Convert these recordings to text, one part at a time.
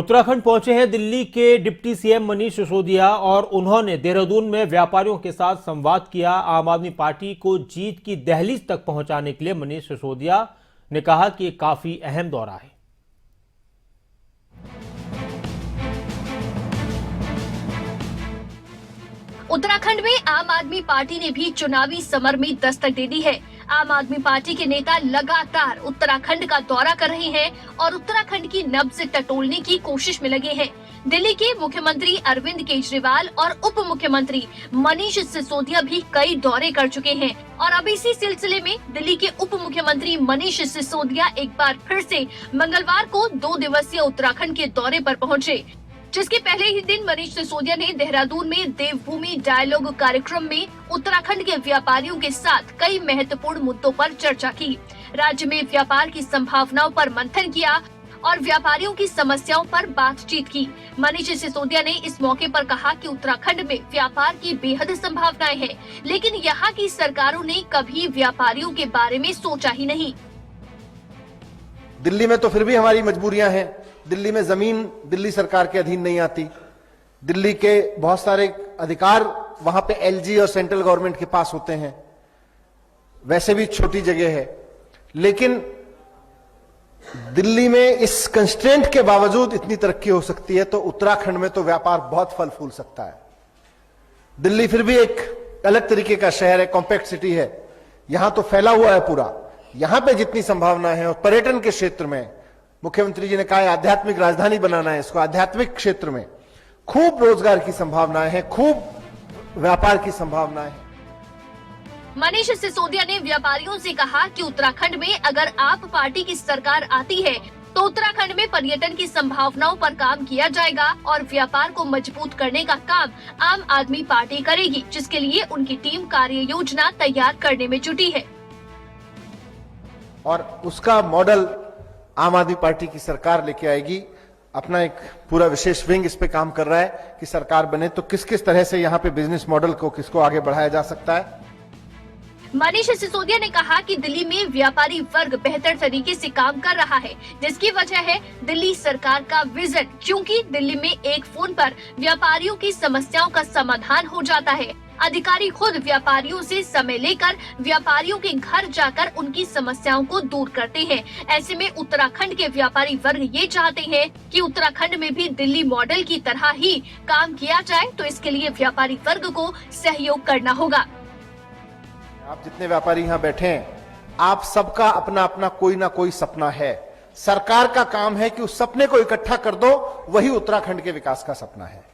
उत्तराखंड पहुंचे हैं दिल्ली के डिप्टी सीएम मनीष सिसोदिया और उन्होंने देहरादून में व्यापारियों के साथ संवाद किया। आम आदमी पार्टी को जीत की दहलीज तक पहुंचाने के लिए मनीष सिसोदिया ने कहा कि ये काफी अहम दौरा है। उत्तराखंड में आम आदमी पार्टी ने भी चुनावी समर में दस्तक दे दी है। आम आदमी पार्टी के नेता लगातार उत्तराखंड का दौरा कर रहे हैं और उत्तराखंड की नब्ज टटोलने की कोशिश में लगे हैं। दिल्ली के मुख्यमंत्री अरविंद केजरीवाल और उप मुख्यमंत्री मनीष सिसोदिया भी कई दौरे कर चुके हैं और अब इसी सिलसिले में दिल्ली के उप मुख्यमंत्री मनीष सिसोदिया एक बार फिर से मंगलवार को 2 दिवसीय उत्तराखंड के दौरे पर पहुंचे, जिसके पहले ही दिन मनीष सिसोदिया ने देहरादून में देवभूमि डायलॉग कार्यक्रम में उत्तराखंड के व्यापारियों के साथ कई महत्वपूर्ण मुद्दों पर चर्चा की। राज्य में व्यापार की संभावनाओं पर मंथन किया और व्यापारियों की समस्याओं पर बातचीत की। मनीष सिसोदिया ने इस मौके पर कहा कि उत्तराखंड में व्यापार की बेहद संभावनाएं हैं, लेकिन यहाँ की सरकारों ने कभी व्यापारियों के बारे में सोचा ही नहीं। दिल्ली में तो फिर भी हमारी मजबूरियां हैं। दिल्ली में जमीन दिल्ली सरकार के अधीन नहीं आती। दिल्ली के बहुत सारे अधिकार वहां पे एलजी और सेंट्रल गवर्नमेंट के पास होते हैं। वैसे भी छोटी जगह है, लेकिन दिल्ली में इस कंस्ट्रेंट के बावजूद इतनी तरक्की हो सकती है, तो उत्तराखंड में तो व्यापार बहुत फल फूल सकता है। दिल्ली फिर भी एक अलग तरीके का शहर है, कॉम्पैक्ट सिटी है। यहां तो फैला हुआ है पूरा। यहां पे जितनी संभावना है, और पर्यटन के क्षेत्र में मुख्यमंत्री जी ने कहा है आध्यात्मिक राजधानी बनाना है इसको। आध्यात्मिक क्षेत्र में खूब रोजगार की संभावनाएं हैं, खूब व्यापार की संभावनाएं हैं। मनीष सिसोदिया ने व्यापारियों से कहा कि उत्तराखंड में अगर आप पार्टी की सरकार आती है तो उत्तराखंड में पर्यटन की संभावनाओं पर काम किया जाएगा और व्यापार को मजबूत करने का काम आम आदमी पार्टी करेगी, जिसके लिए उनकी टीम कार्य योजना तैयार करने में जुटी है और उसका मॉडल आम आदमी पार्टी की सरकार लेके आएगी। अपना एक पूरा विशेष विंग इस पे काम कर रहा है कि सरकार बने तो किस किस तरह से यहाँ पे बिजनेस मॉडल को किसको आगे बढ़ाया जा सकता है। मनीष सिसोदिया ने कहा कि दिल्ली में व्यापारी वर्ग बेहतर तरीके से काम कर रहा है, जिसकी वजह है दिल्ली सरकार का विजन, क्योंकि दिल्ली में एक फोन पर व्यापारियों की समस्याओं का समाधान हो जाता है। अधिकारी खुद व्यापारियों से समय लेकर व्यापारियों के घर जाकर उनकी समस्याओं को दूर करते हैं। ऐसे में उत्तराखंड के व्यापारी वर्ग ये चाहते हैं कि उत्तराखंड में भी दिल्ली मॉडल की तरह ही काम किया जाए, तो इसके लिए व्यापारी वर्ग को सहयोग करना होगा। आप जितने व्यापारी यहाँ बैठे हैं, आप सबका अपना अपना कोई ना कोई सपना है। सरकार का काम है कि उस सपने को इकट्ठा कर दो, वही उत्तराखंड के विकास का सपना है।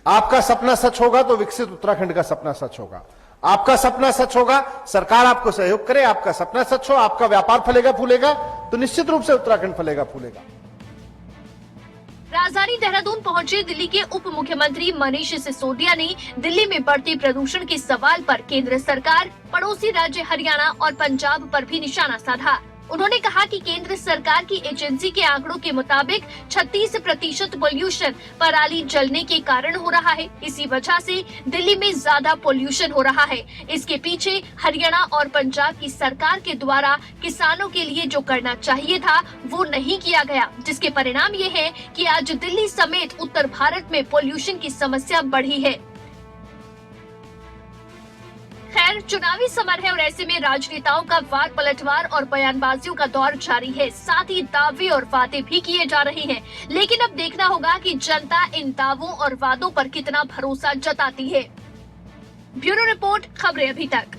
आपका सपना सच होगा तो विकसित उत्तराखंड का सपना सच होगा। आपका सपना सच होगा, सरकार आपको सहयोग करे, आपका सपना सच हो, आपका व्यापार फलेगा फूलेगा, तो निश्चित रूप से उत्तराखंड फलेगा फूलेगा। राजधानी देहरादून पहुंचे दिल्ली के उप मुख्यमंत्री मनीष सिसोदिया ने दिल्ली में बढ़ते प्रदूषण के सवाल पर केंद्र सरकार, पड़ोसी राज्य हरियाणा और पंजाब पर भी निशाना साधा। उन्होंने कहा कि केंद्र सरकार की एजेंसी के आंकड़ों के मुताबिक 36% पोल्यूशन पराली जलने के कारण हो रहा है। इसी वजह से दिल्ली में ज्यादा पोल्यूशन हो रहा है। इसके पीछे हरियाणा और पंजाब की सरकार के द्वारा किसानों के लिए जो करना चाहिए था वो नहीं किया गया, जिसके परिणाम ये है कि आज दिल्ली समेत उत्तर भारत में पोल्यूशन की समस्या बढ़ी है। खैर, चुनावी समर है और ऐसे में राजनेताओं का वार पलटवार और बयानबाजियों का दौर जारी है। साथ ही दावे और वादे भी किए जा रहे हैं, लेकिन अब देखना होगा कि जनता इन दावों और वादों पर कितना भरोसा जताती है। ब्यूरो रिपोर्ट, खबरें अभी तक।